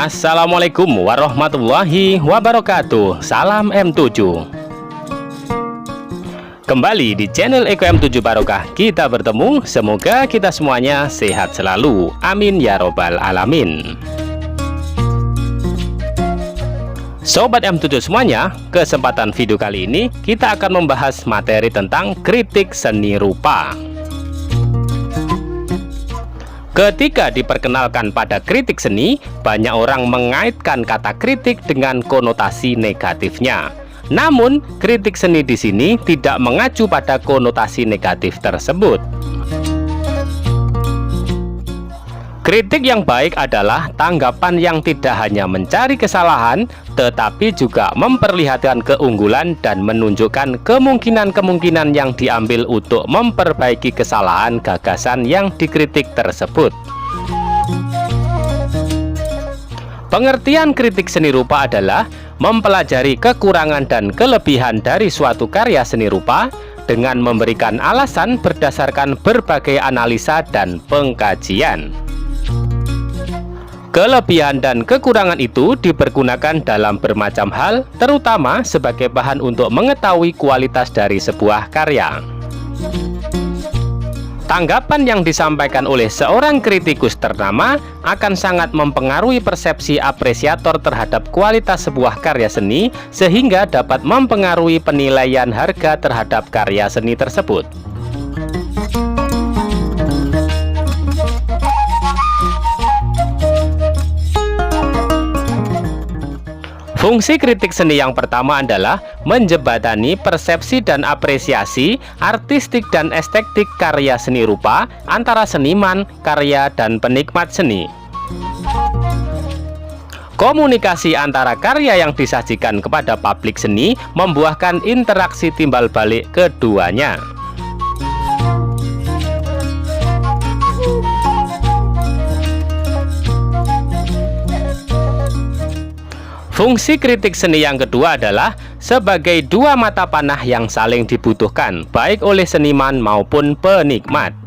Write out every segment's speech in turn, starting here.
Assalamualaikum warahmatullahi wabarakatuh. Salam M7. Kembali di channel Eko M7 Barokah kita bertemu. Semoga kita semuanya sehat selalu. Amin ya robbal alamin. Sobat M7 semuanya, kesempatan video kali ini kita akan membahas materi tentang kritik seni rupa. Ketika diperkenalkan pada kritik seni, banyak orang mengaitkan kata kritik dengan konotasi negatifnya. Namun, kritik seni di sini tidak mengacu pada konotasi negatif tersebut. Kritik yang baik adalah tanggapan yang tidak hanya mencari kesalahan, tetapi juga memperlihatkan keunggulan dan menunjukkan kemungkinan-kemungkinan yang diambil untuk memperbaiki kesalahan gagasan yang dikritik tersebut. Pengertian kritik seni rupa adalah mempelajari kekurangan dan kelebihan dari suatu karya seni rupa dengan memberikan alasan berdasarkan berbagai analisa dan pengkajian. Kelebihan dan kekurangan itu dipergunakan dalam bermacam hal, terutama sebagai bahan untuk mengetahui kualitas dari sebuah karya. Tanggapan yang disampaikan oleh seorang kritikus ternama akan sangat mempengaruhi persepsi apresiator terhadap kualitas sebuah karya seni, sehingga dapat mempengaruhi penilaian harga terhadap karya seni tersebut. Fungsi kritik seni yang pertama adalah menjembatani persepsi dan apresiasi artistik dan estetik karya seni rupa antara seniman, karya, dan penikmat seni. Komunikasi antara karya yang disajikan kepada publik seni membuahkan interaksi timbal balik keduanya. Fungsi kritik seni yang kedua adalah sebagai dua mata panah yang saling dibutuhkan, baik oleh seniman maupun penikmat.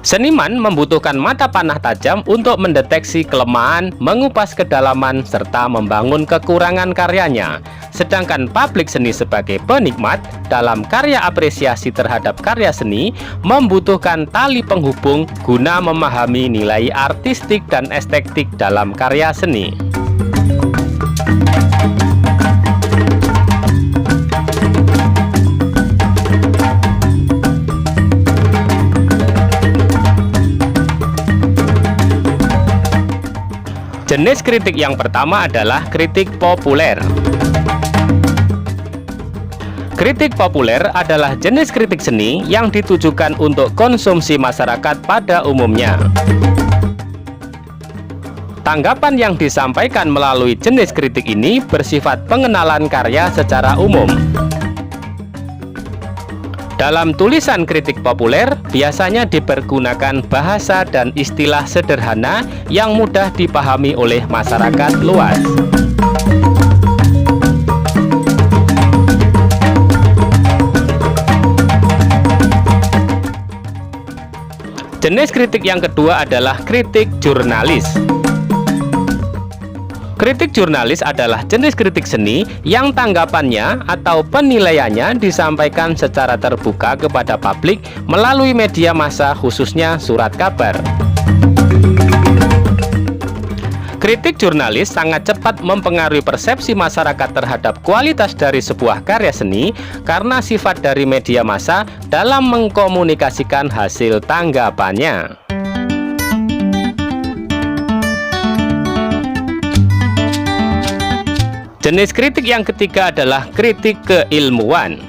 Seniman membutuhkan mata panah tajam untuk mendeteksi kelemahan, mengupas kedalaman, serta membangun kekurangan karyanya. Sedangkan publik seni sebagai penikmat dalam karya apresiasi terhadap karya seni membutuhkan tali penghubung guna memahami nilai artistik dan estetik dalam karya seni. Jenis kritik yang pertama adalah kritik populer. Kritik populer adalah jenis kritik seni yang ditujukan untuk konsumsi masyarakat pada umumnya. Tanggapan yang disampaikan melalui jenis kritik ini bersifat pengenalan karya secara umum. Dalam tulisan kritik populer, biasanya dipergunakan bahasa dan istilah sederhana yang mudah dipahami oleh masyarakat luas. Jenis kritik yang kedua adalah kritik jurnalis. Kritik jurnalis adalah jenis kritik seni yang tanggapannya atau penilaiannya disampaikan secara terbuka kepada publik melalui media massa, khususnya surat kabar. Kritik jurnalis sangat cepat mempengaruhi persepsi masyarakat terhadap kualitas dari sebuah karya seni karena sifat dari media massa dalam mengkomunikasikan hasil tanggapannya. Jenis kritik yang ketiga adalah kritik keilmuan.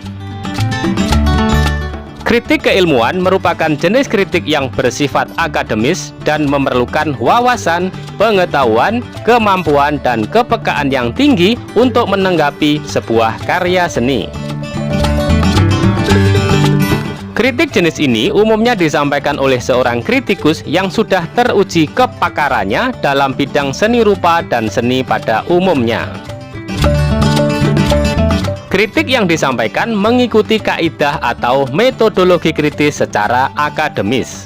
Kritik keilmuan merupakan jenis kritik yang bersifat akademis dan memerlukan wawasan, pengetahuan, kemampuan, dan kepekaan yang tinggi untuk menanggapi sebuah karya seni. Kritik jenis ini umumnya disampaikan oleh seorang kritikus yang sudah teruji kepakarannya dalam bidang seni rupa dan seni pada umumnya. Kritik yang disampaikan mengikuti kaidah atau metodologi kritis secara akademis.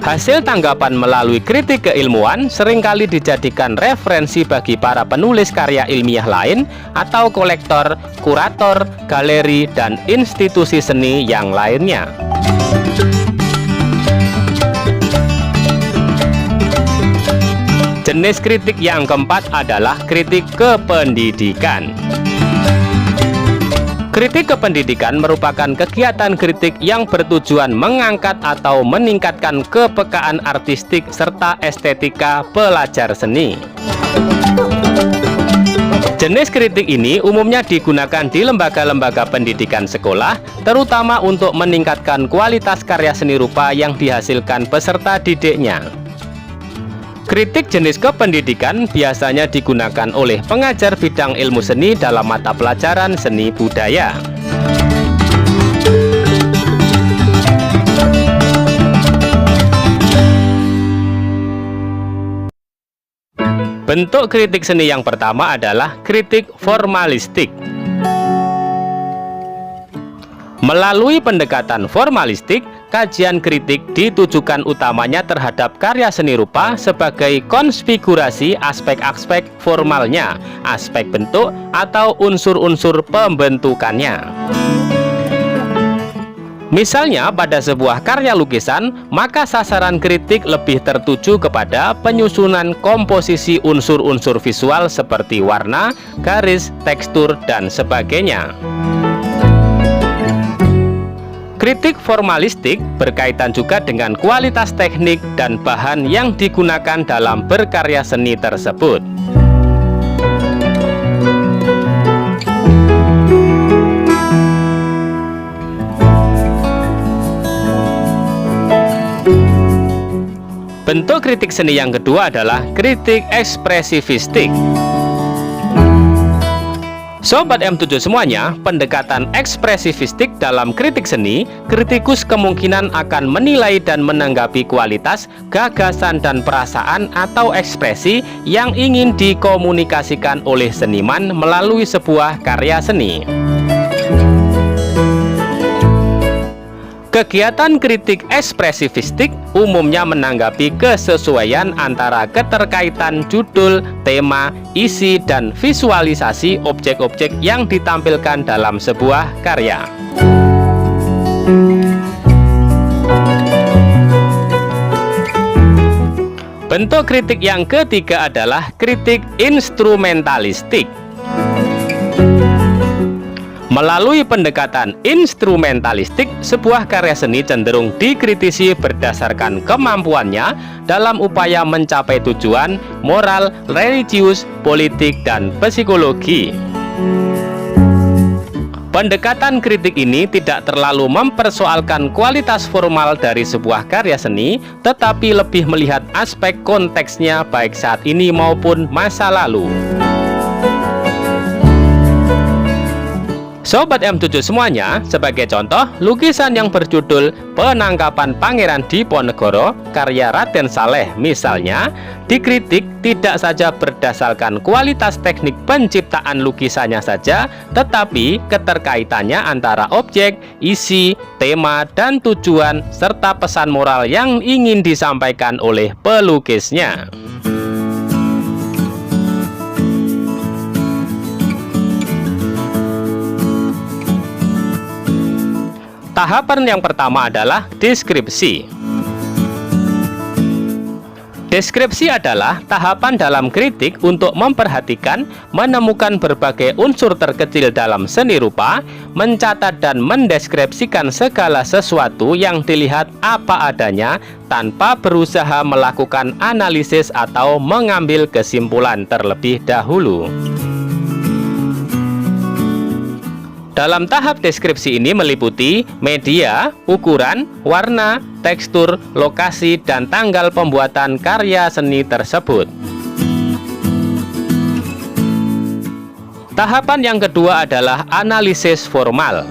Hasil tanggapan melalui kritik keilmuan seringkali dijadikan referensi bagi para penulis karya ilmiah lain atau kolektor, kurator, galeri, dan institusi seni yang lainnya. Jenis kritik yang keempat adalah kritik kependidikan. Kritik kependidikan merupakan kegiatan kritik yang bertujuan mengangkat atau meningkatkan kepekaan artistik serta estetika pelajar seni. Jenis kritik ini umumnya digunakan di lembaga-lembaga pendidikan sekolah, terutama untuk meningkatkan kualitas karya seni rupa yang dihasilkan peserta didiknya. Kritik jenis kependidikan biasanya digunakan oleh pengajar bidang ilmu seni dalam mata pelajaran seni budaya. Bentuk kritik seni yang pertama adalah kritik formalistik. Melalui pendekatan formalistik, kajian kritik ditujukan utamanya terhadap karya seni rupa sebagai konfigurasi aspek-aspek formalnya, aspek bentuk, atau unsur-unsur pembentukannya. Misalnya pada sebuah karya lukisan, maka sasaran kritik lebih tertuju kepada penyusunan komposisi unsur-unsur visual seperti warna, garis, tekstur, dan sebagainya. Kritik formalistik berkaitan juga dengan kualitas teknik dan bahan yang digunakan dalam berkarya seni tersebut. Bentuk kritik seni yang kedua adalah kritik ekspresivistik. Sobat M7 semuanya, pendekatan ekspresivistik dalam kritik seni, kritikus kemungkinan akan menilai dan menanggapi kualitas, gagasan, dan perasaan atau ekspresi yang ingin dikomunikasikan oleh seniman melalui sebuah karya seni. Kegiatan kritik ekspresivistik umumnya menanggapi kesesuaian antara keterkaitan judul, tema, isi, dan visualisasi objek-objek yang ditampilkan dalam sebuah karya. Bentuk kritik yang ketiga adalah kritik instrumentalistik. Melalui pendekatan instrumentalistik, sebuah karya seni cenderung dikritisi berdasarkan kemampuannya dalam upaya mencapai tujuan moral, religius, politik, dan psikologi. Pendekatan kritik ini tidak terlalu mempersoalkan kualitas formal dari sebuah karya seni, tetapi lebih melihat aspek konteksnya baik saat ini maupun masa lalu. Sobat M7 semuanya, sebagai contoh, lukisan yang berjudul Penangkapan Pangeran Diponegoro karya Raden Saleh misalnya, dikritik tidak saja berdasarkan kualitas teknik penciptaan lukisannya saja, tetapi keterkaitannya antara objek, isi, tema, dan tujuan, serta pesan moral yang ingin disampaikan oleh pelukisnya. Tahapan yang pertama adalah deskripsi. Deskripsi adalah tahapan dalam kritik untuk memperhatikan, menemukan berbagai unsur terkecil dalam seni rupa, mencatat dan mendeskripsikan segala sesuatu yang dilihat apa adanya tanpa berusaha melakukan analisis atau mengambil kesimpulan terlebih dahulu. Dalam tahap deskripsi ini meliputi media, ukuran, warna, tekstur, lokasi, dan tanggal pembuatan karya seni tersebut. Tahapan yang kedua adalah analisis formal.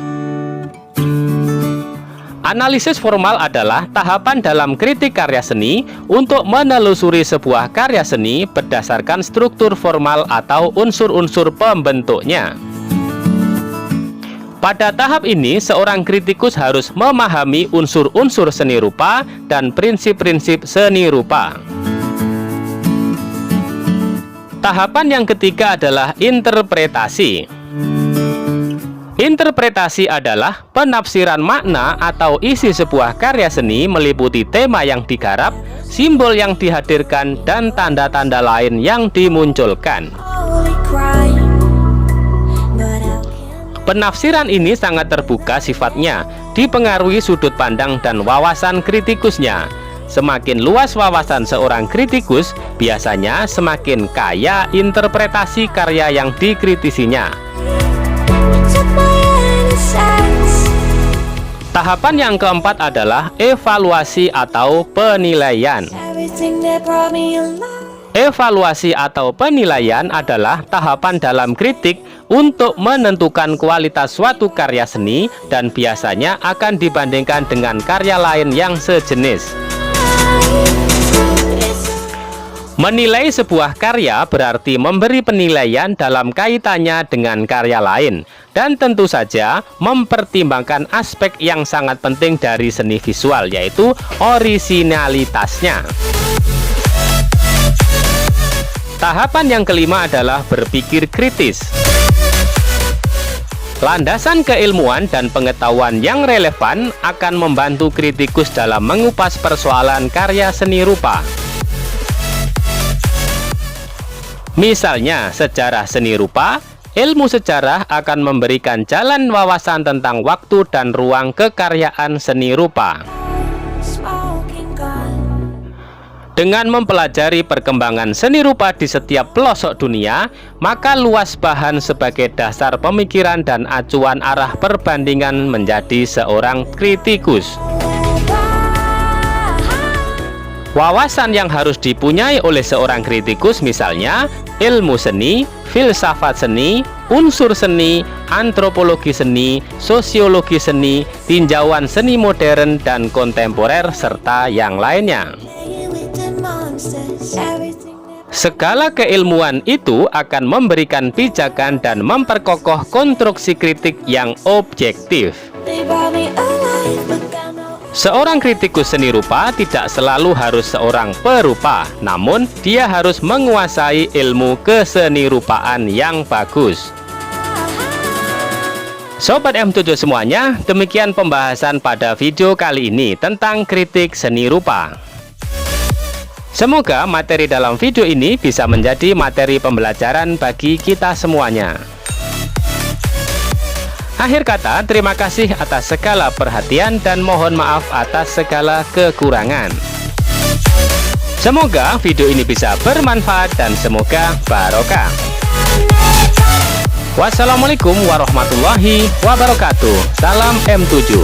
Analisis formal adalah tahapan dalam kritik karya seni untuk menelusuri sebuah karya seni berdasarkan struktur formal atau unsur-unsur pembentuknya. Pada tahap ini, seorang kritikus harus memahami unsur-unsur seni rupa dan prinsip-prinsip seni rupa. Tahapan yang ketiga adalah interpretasi. Interpretasi adalah penafsiran makna atau isi sebuah karya seni meliputi tema yang digarap, simbol yang dihadirkan, dan tanda-tanda lain yang dimunculkan. Penafsiran ini sangat terbuka sifatnya, dipengaruhi sudut pandang dan wawasan kritikusnya. Semakin luas wawasan seorang kritikus, biasanya semakin kaya interpretasi karya yang dikritisinya. Tahapan yang keempat adalah evaluasi atau penilaian. Evaluasi atau penilaian adalah tahapan dalam kritik untuk menentukan kualitas suatu karya seni dan biasanya akan dibandingkan dengan karya lain yang sejenis. Menilai sebuah karya berarti memberi penilaian dalam kaitannya dengan karya lain, dan tentu saja mempertimbangkan aspek yang sangat penting dari seni visual, yaitu orisinalitasnya. Tahapan yang kelima adalah berpikir kritis. Landasan keilmuan dan pengetahuan yang relevan akan membantu kritikus dalam mengupas persoalan karya seni rupa. Misalnya, sejarah seni rupa, ilmu sejarah akan memberikan jalan wawasan tentang waktu dan ruang kekaryaan seni rupa. Dengan mempelajari perkembangan seni rupa di setiap pelosok dunia, maka luas bahan sebagai dasar pemikiran dan acuan arah perbandingan menjadi seorang kritikus. Wawasan yang harus dipunyai oleh seorang kritikus misalnya ilmu seni, filsafat seni, unsur seni, antropologi seni, sosiologi seni, tinjauan seni modern dan kontemporer, serta yang lainnya. Segala keilmuan itu akan memberikan pijakan dan memperkokoh konstruksi kritik yang objektif. Seorang kritikus seni rupa tidak selalu harus seorang perupa, namun dia harus menguasai ilmu kesenirupaan yang bagus. Sobat M7 semuanya, demikian pembahasan pada video kali ini tentang kritik seni rupa. Semoga materi dalam video ini bisa menjadi materi pembelajaran bagi kita semuanya. Akhir kata, terima kasih atas segala perhatian dan mohon maaf atas segala kekurangan. Semoga video ini bisa bermanfaat dan semoga barokah. Wassalamualaikum warahmatullahi wabarakatuh. Salam M7.